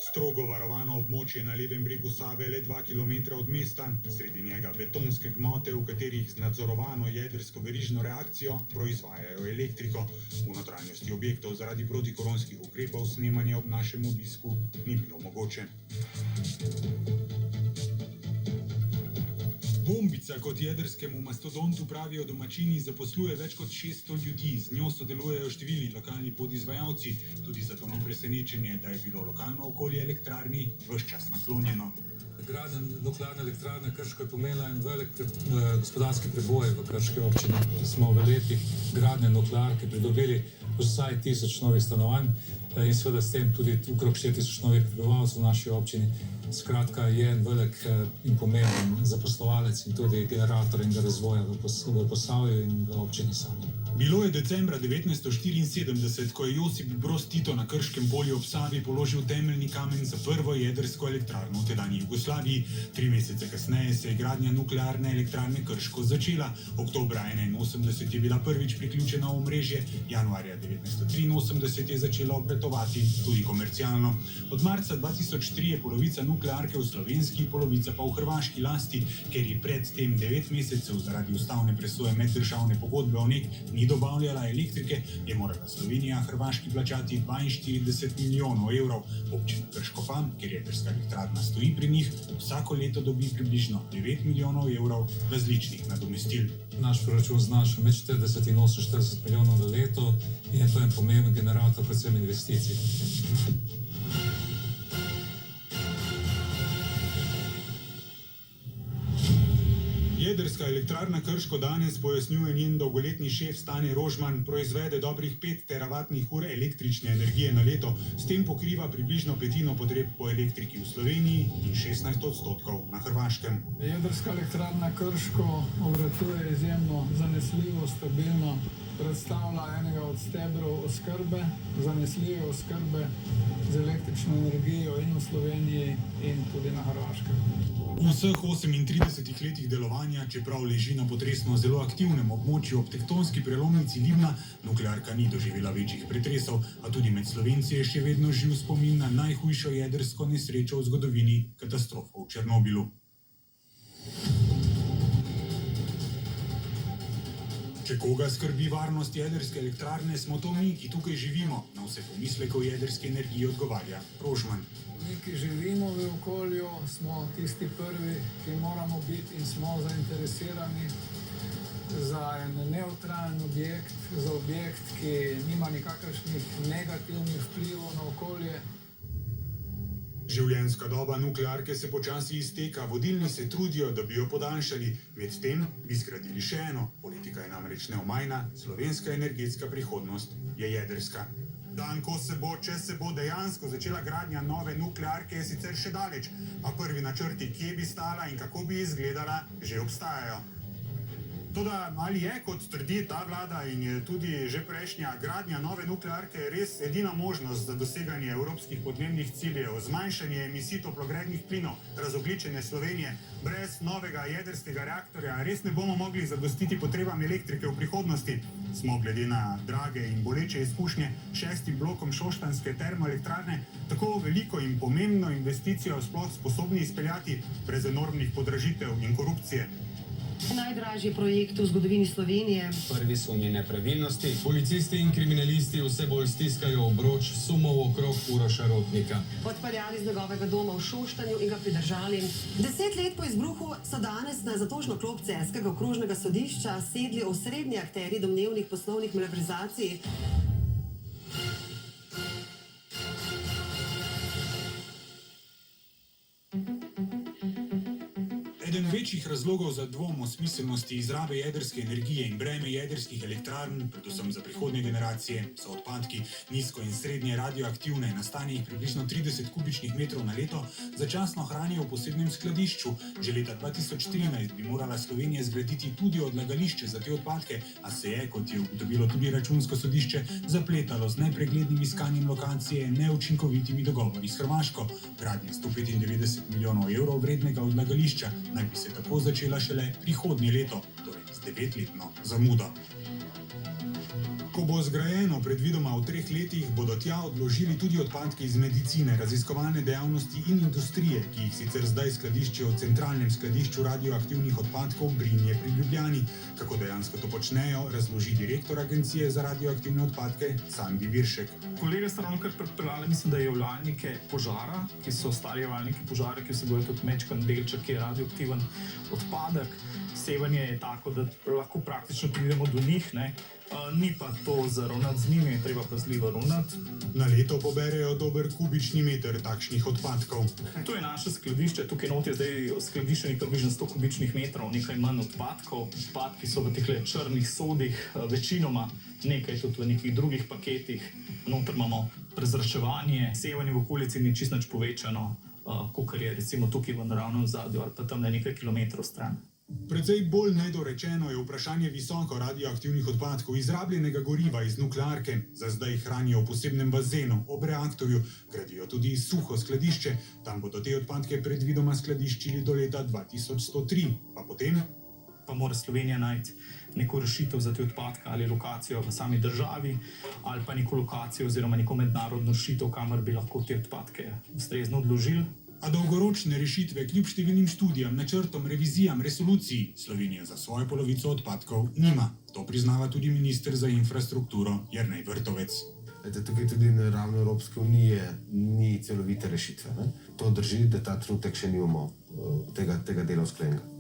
Strogo varovano območje na levem bregu Save, le 2 km od mesta, sredi njega betonske gmote, v katerih z nadzorovano jedrsko verižno reakcijo proizvajajo elektriko. V notranjosti objektov zaradi protikoronskih ukrepov snemanje ob našem obisku ni bilo mogoče. Bombica, kot jedrskemu mastodontu pravijo domačini, zaposluje več kot 600 ljudi. Z njo sodelujejo številni lokalni podizvajalci. Tudi zato ni presenečenje, da je bilo lokalno okolje elektrarni ves čas naklonjeno. Gradnja nuklearne elektrarne Krško je pomenila en velik gospodarski preboj v Krški občini. Smo v letih gradnje nuklearke pridobili vsaj 1000 novih stanovanj in seveda s tem tudi okrog 4000 novih prebivalcev v naši občini. Skratka, je en velik in pomemben zaposlovalec in tudi generator in razvoja v Posavju in v občini sami. Bilo je decembra 1974, ko je Josip Broz Tito na Krškem polju ob Savi položil temeljni kamen za prvo jedrsko elektrarno v tedanji Jugoslaviji. 3 mesece kasneje se je gradnja nuklearne elektrarne Krško začela. Oktobra 1981 je bila prvič priključena v omrežje, januarja 1983 je začela obratovati tudi komercialno. Od marca 2003 je polovica nuklearke v slovenski, polovica pa v hrvaški lasti, ker je pred tem 9 mesecev zaradi ustavne presoje meddržavne pogodbe o NEK ni dobavljala elektrike, je morala Slovenija Hrvaški plačati 42 milijonov evrov. Občina Krško pa, ker jedrska elektrarna stoji pri njih, vsako leto dobi približno 9 milijonov evrov različnih nadomestil. Naš proračun znaša med 40 in 48 milijonov na leto in je to en pomemben generator predvsem investicij. Jedrska elektrarna Krško danes, pojasnjuje njen dolgoletni šef Stane Rožman, proizvede dobrih 5 teravatnih ur električne energije na leto. S tem pokriva približno petino potreb po elektriki v Sloveniji in 16% na Hrvaškem. Jedrska elektrarna Krško obratuje izjemno zanesljivo, stabilno, predstavlja enega od stebrov oskrbe, zanesljive oskrbe z električno energijo in v Sloveniji in tudi na Hrvaškem. V vseh 38 letih delovanja, čeprav leži na potresno zelo aktivnem območju ob tektonski prelomnici Livna, nuklearka ni doživela večjih pretresov, a tudi med Slovenci je še vedno živ spomin na najhujšo jedrsko nesrečo v zgodovini, katastrofo v Černobilu. Če koga skrbi varnost jedrske elektrarne, smo to mi, ki tukaj živimo. Na vse pomisleke o jedrski energiji odgovarja Rožman. Mi, ki živimo v okolju, smo tisti prvi, ki moramo biti in smo zainteresirani za en nevtralen objekt, za objekt, ki nima nikakršnih negativnih vplivov na okolje. Življenjska doba nuklearke se počasi izteka, vodilni se trudijo, da bi jo podaljšali. Medtem bi zgradili še eno. Politika je namreč neomajna, slovenska energetska prihodnost je jedrska. Dan, ko se bo, če se bo dejansko začela gradnja nove nuklearke, je sicer še daleč, a prvi načrti, kje bi stala in kako bi izgledala, že obstajajo. Toda ali je, kot trdi ta vlada in je tudi že prejšnja, gradnja nove nuklearke res edina možnost za doseganje evropskih podnebnih ciljev, zmanjšanje emisij toplogrednih plinov, razogljičenje Slovenije? Brez novega jedrskega reaktorja res ne bomo mogli zadostiti potrebam elektrike v prihodnosti. Smo glede na drage in boleče izkušnje 6. blokom šoštanjske termoelektrarne tako veliko in pomembno investicijo sploh sposobni izpeljati brez enormnih podražitev in korupcije. Najdražji projekt v zgodovini Slovenije. Prvi sumi nepravilnosti. Policisti in kriminalisti vse bolj stiskajo obroč sumov okrog Uroša Rotnika. Odpeljali z njegovega doma v Šoštanju in ga pridržali. 10 let po izbruhu so danes na zatožno klop celjskega okrožnega sodišča sedli osrednji akterji domnevnih poslovnih malverzacij. Eden večjih razlogov za dvom o smiselnosti izrabe jedrske energije in breme jedrskih elektrarn, predvsem za prihodnje generacije, so odpadki, nizko in srednje radioaktivne, nastanenih približno 30 kubičnih metrov na leto, začasno hranijo v posebnem skladišču. Že leta 2014 bi morala Slovenija zgraditi tudi odlagališče za te odpadke, a se je, kot je ugotovilo tudi Računsko sodišče, zapletalo z nepreglednim iskanjem lokacije, neučinkovitimi dogovori s Hrvaško. Gradnja 195 milijonov evrov vrednega odlagališča naj bi se tako začela šele prihodnje leto, torej z 9-letno zamudo. Ko bo zgrajeno predvidoma v 3 letih, bodo tja odložili tudi odpadke iz medicine, raziskovalne dejavnosti in industrije, ki jih sicer zdaj skladiščijo v centralnem skladišču radioaktivnih odpadkov Brinje pri Ljubljani. Kako dejansko to počnejo, razloži direktor Agencije za radioaktivne odpadke Sandi Viršek. Kolega sta ravno kar pripeljali, mislim, da je uvalnike požara, ki so stari uvalniki požara, ki vsebujejo tudi mečkan delček, ki je radioaktiven odpadek. Sevanje je tako, da lahko praktično pridemo do njih, ne. Ni pa to za ravnati z njimi, je treba pazljivo ravnati. Na leto poberejo dober kubični meter takšnih odpadkov. To je naše skladišče, tukaj not je zdaj skladiščenih približno 100 kubičnih metrov, nekaj manj odpadkov. Odpadki so v teh črnih sodih, večinoma nekaj tudi v nekih drugih paketih. Noter imamo prezračevanje, sevanje v okolici ni čisto nič povečano, kakor je recimo tukaj v naravnem ozadju ali pa tam nekaj kilometrov stran. Precej bolj nedorečeno je vprašanje visoko radioaktivnih odpadkov izrabljenega goriva iz nuklearke. Za zdaj hranijo v posebnem bazenu, ob reaktorju, gradijo tudi suho skladišče. Tam bodo te odpadke predvidoma skladiščili do leta 2103. Pa potem? Pa mora Slovenija najti neko rešitev za te odpadke, ali lokacijo v sami državi, ali pa neko lokacijo oziroma neko mednarodno rešitev, kamor bi lahko te odpadke ustrezno odložili. A dolgoročne rešitve kljub številnim študijam, načrtom, revizijam, resoluciji Slovenija za svojo polovico odpadkov nima. To priznava tudi minister za infrastrukturo Jernej Vrtovec. Tukaj tudi na ravni Evropske unije ni celovite rešitve. Ne? To drži, da ta trenutek še nimamo tega dela usklenjenega.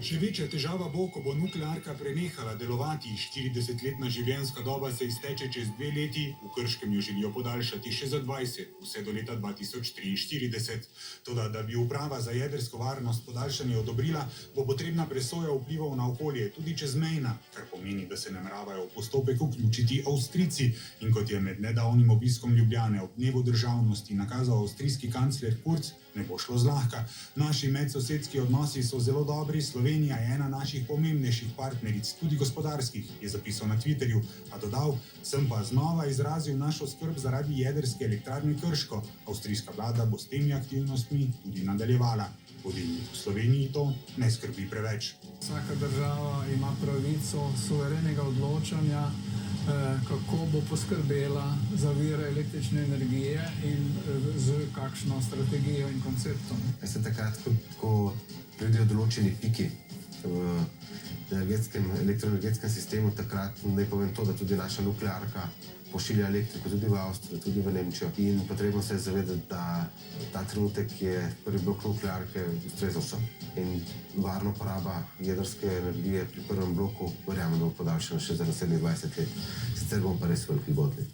Še večja težava bo, ko bo nuklearka prenehala delovati. 40-letna življenjska doba se izteče čez 2 leti, v Krškem jo želijo podaljšati še za 20, vse do leta 2043. Toda, da bi uprava za jedrsko varnost podaljšanje odobrila, bo potrebna presoja vplivov na okolje, tudi čezmejna, kar pomeni, da se nameravajo v postopek vključiti Avstrijci. In kot je med nedavnim obiskom Ljubljane ob dnevu državnosti nakazal avstrijski kancler Kurz, ne bo šlo zlahka. Naši medsosedski odnosi so zelo dobri, Slovenija je ena naših pomembnejših partneric, tudi gospodarskih, je zapisal na Twitterju, a dodal, sem pa znova izrazil našo skrb zaradi jedrske elektrarne Krško. Avstrijska vlada bo s temi aktivnostmi tudi nadaljevala. Vodilnih v Sloveniji to ne skrbi preveč. Vsaka država ima pravico suverenega odločanja, kako bo poskrbela za vire električne energije in z kakšno strategijo in konceptom. Takrat, ko pridejo določeni piki v elektroenergetskem sistemu, takrat ne povem to, da tudi naša nuklearka pošilja elektriko tudi v Avstrijo, tudi v Nemčijo. In potrebno se je zavedati, da ta trenutek je prvi blok nuklearke ustrezal vsem. In varna poraba jedrske energije pri prvem bloku, verjamem, da bo podaljšana še za naslednjih 20 let. Sicer bomo pa res veliki godli.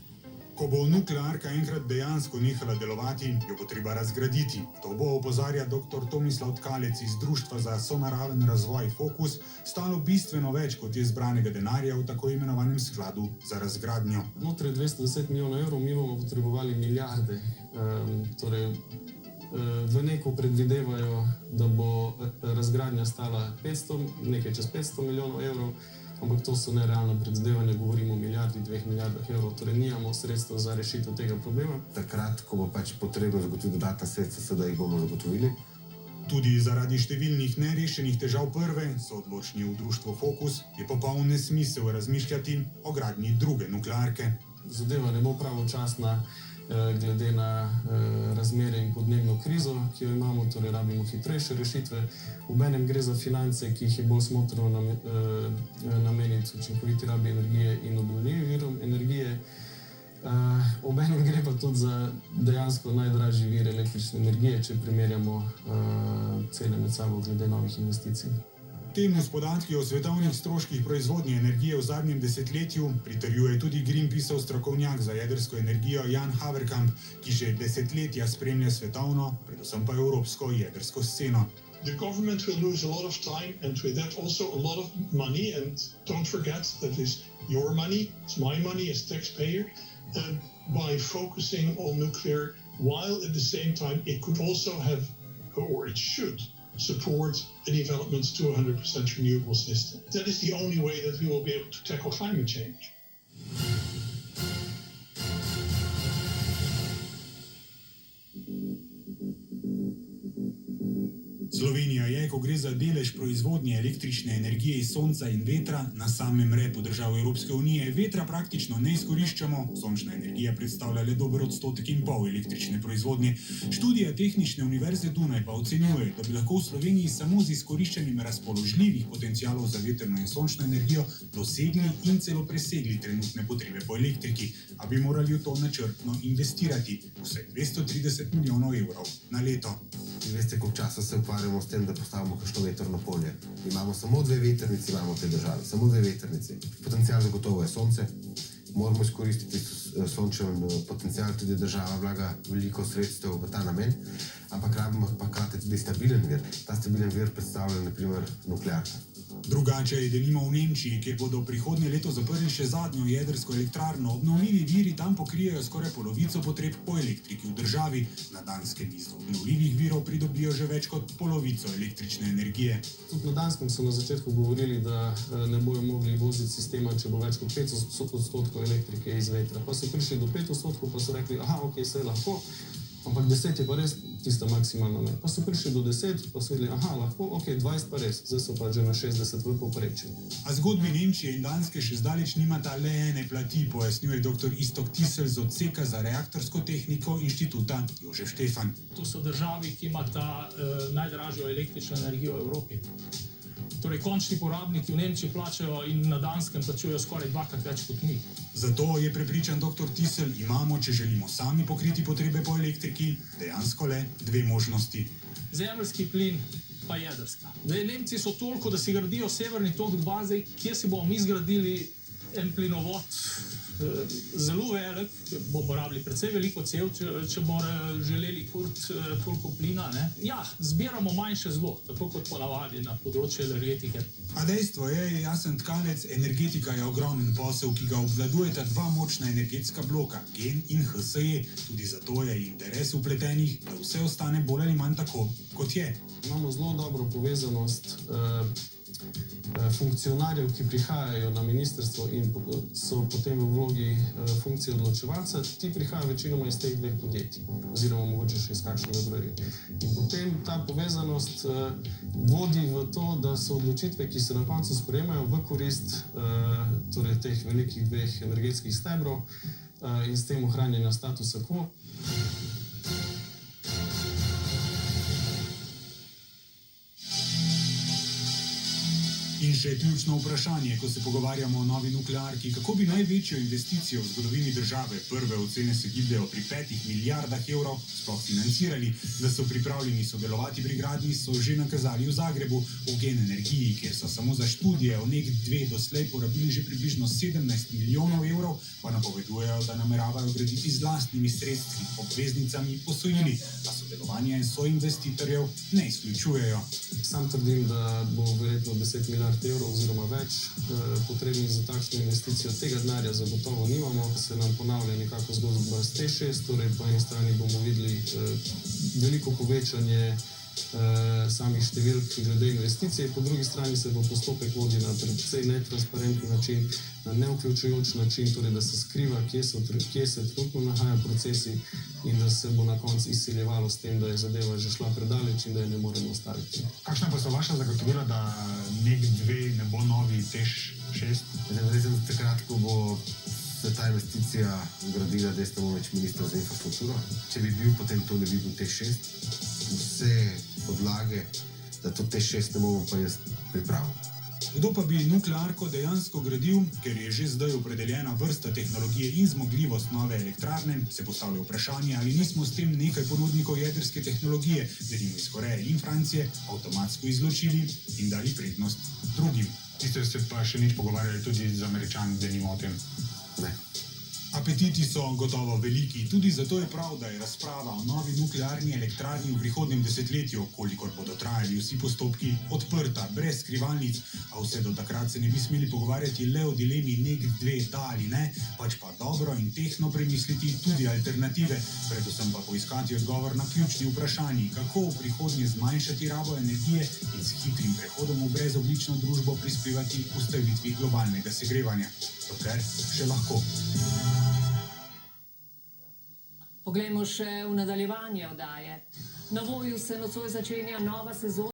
Ko bo nuklearka enkrat dejansko nehala delovati, jo bo treba razgraditi. To bo, opozarja dr. Tomislav Tkalec iz Društva za sonaraven razvoj Fokus, stalo bistveno več, kot je zbranega denarja v tako imenovanem skladu za razgradnjo. Znotraj 210 milijonov evrov mi bomo potrebovali milijarde. V neko predvidevajo, da bo razgradnja stala nekaj čez 500 milijonov evrov, ampak to so nerealna predvidevanja, govorimo o milijardi, 2 milijardah evrov, torej nijamo sredstva za rešitev tega problema. Takrat, ko bo potrebno zagotoviti dodatna sredstva, sedaj jih bomo zagotovili. Tudi zaradi številnih nerešenih težav prve, so odločni v Društvu Fokus, je popoln nesmisel razmišljati o gradnji druge nuklearke. Zadeva ne bo pravočasna glede na razmere in podnebno krizo, ki jo imamo, torej rabimo hitrejše rešitve. Obenem gre za finance, ki jih je bolj smotrno nameniti učinkoviti rabi energije in obnovljivim virom energije. Obenem gre pa tudi za dejansko najdražji vir električne energije, če primerjamo cene med sabo glede novih investicij. Temu s podatki o svetovnih stroških proizvodnje energije v zadnjem desetletju pritrjuje tudi Greenpeaceov strokovnjak za jedrsko energijo Jan Haverkamp, ki že desetletja spremlja svetovno, predvsem pa evropsko jedrsko sceno. The government will lose a lot of time and with that also a lot of money, and don't forget that is your money, it's my money as taxpayer, by focusing on nuclear, while at the same time it could also have, or it should, support the development to a 100% renewable system. That is the only way that we will be able to tackle climate change. je, ko gre za delež proizvodnje električne energije iz sonca in vetra na samem repu držav Evropske unije. Vetra praktično ne izkoriščamo, sončna energija predstavlja le dober 1,5 % električne proizvodnje. Študija Tehnične univerze Dunaj pa ocenjuje, da bi lahko v Sloveniji samo z izkoriščanjem razpoložljivih potencialov za vetrno in sončno energijo dosegli in celo presegli trenutne potrebe po elektriki, a bi morali v to načrtno investirati vsaj 230 milijonov evrov na leto. Veste, koliko časa se ukvarjamo s tem, da postavimo kakšno vetrno polje. Imamo samo 2 vetrnici, imamo v tej državi, samo 2 vetrnici. Potencial zagotovo je sonce, moramo izkoristiti sončen potencial, tudi država vlaga veliko sredstev v ta namen, ampak rabimo pa hkrati tudi stabilen vir. Ta stabilen vir predstavlja naprimer nuklearka. Drugače je denimo v Nemčiji, kjer bodo prihodnje leto zaprli še zadnjo jedrsko elektrarno. Obnovljivi viri tam pokrijejo skoraj polovico potreb po elektriki v državi. Na Danskem iz obnovljivih virov pridobijo že več kot polovico električne energije. Tudi na Danskem so na začetku govorili, da ne bojo mogli voziti sistema, če bo več kot 5% elektrike iz vetra. Pa so prišli do 5%, pa so rekli, aha, ok, vse lahko, ampak 10 je pa res tista maksimalna meja. Pa so prišli do 10, pa so videli, aha, lahko, ok, 20 pa res, zdaj so pa že na 60 v povprečju. A zgodbi Nemčije in Danske še zdaleč nimata le ene plati, pojasnjuje dr. Iztok Tisel z odseka za reaktorsko tehniko Inštituta Jožef Štefan. To so državi, ki imata najdražjo električno energijo v Evropi. Torej, končni porabniki v Nemčiji plačajo in na Danskem plačujejo skoraj 2-krat več kot mi. Zato je prepričan dr. Tisel, imamo, če želimo sami pokriti potrebe po elektriki, dejansko le 2 možnosti. Zemeljski plin pa jedrska. Nemci so toliko, da si gradijo Severni tok 2, kjer si bomo mi zgradili en plinovod zelo velik, bomo rabili precej veliko cev, če bomo želeli kuriti toliko plina. Ja, zbiramo manjše zlo, tako kot ponavadi na področju energetike. A dejstvo je jasen tkalec, energetika je ogromen posel, ki ga obvladujeta 2 močna energetska bloka, GEN in HSE. Tudi zato je interes vpletenih, da vse ostane bolj ali manj tako, kot je. Imamo zelo dobro povezanost funkcionarjev, ki prihajajo na ministrstvo in so potem v vlogi funkcije odločevalca. Ti prihajajo večinoma iz teh 2 podjetij, oziroma mogoče še iz kakšnega drugega. In potem ta povezanost vodi v to, da so odločitve, ki se na koncu sprejemajo v korist torej teh velikih 2 energetskih stebrov in s tem ohranjanja statusa quo. In še ključno vprašanje, ko se pogovarjamo o novi nuklearki, kako bi največjo investicijo v zgodovini države, prve ocene se gibljejo pri 5 milijardah evrov, sploh financirali. Da so pripravljeni sodelovati pri gradnji, so že nakazali v Zagrebu, v GEN energiji, kjer so samo za študije o NEK2 doslej porabili že približno 17 milijonov evrov, pa napovedujejo, da nameravajo graditi z lastnimi sredstvi, obveznicami, posojili, a sodelovanje soinvestitorjev ne izključujejo. Sam trdim, da bo verjetno 10 milijard evrov oziroma več potrebnih za takšno investicijo. Tega denarja zagotovo nimamo, se nam ponavlja nekako zgodba s T6, torej po eni strani bomo videli veliko povečanje samih številk glede investicije, po drugi strani se bo postopek vodi na precej netransparentni način, na nevključujoč način, torej da se skriva, kje se trenutno nahajajo procesi in da se bo na koncu izsiljevalo s tem, da je zadeva že šla predaleč in da je ne moremo ustaviti. Kakšna pa so vaša zagotovila, da NEK2 ne bo novi TEŠ6? Verjetno takrat, ko bo se ta investicija gradila, da smo več ministrov za infrastrukturo. Če bi bil, potem to ne bi bil TEŠ6. Vse podlage, da to TEŠ6 ne bomo pa jaz pripravil. Kdo pa bi nuklearko dejansko gradil, ker je že zdaj opredeljena vrsta tehnologije in zmogljivost nove elektrarne, se postavlja vprašanje, ali nismo s tem nekaj ponudnikov jedrske tehnologije, denimo iz Koreje in Francije, avtomatsko izločili in dali prednost drugim. Ste se pa še nič pogovarjali tudi z Američani, denimo o tem? Ne. Apetiti so gotovo veliki, tudi zato je prav, da je razprava o novi nuklearni elektrarni v prihodnjem desetletju, kolikor bodo trajali vsi postopki, odprta, brez skrivalnic, a vse do takrat se ne bi smeli pogovarjati le o dilemi NEK2 da ali ne, pač pa dobro in tehno premisliti tudi alternative, predvsem pa poiskati odgovor na ključni vprašanji, kako v prihodnje zmanjšati rabo energije in s hitrim prehodom v brezoglično družbo prispevati k ustavitvi globalnega segrevanja. Dokler še lahko. Poglejmo še v nadaljevanje oddaje. Na Voju se nocoj začenja nova sezona.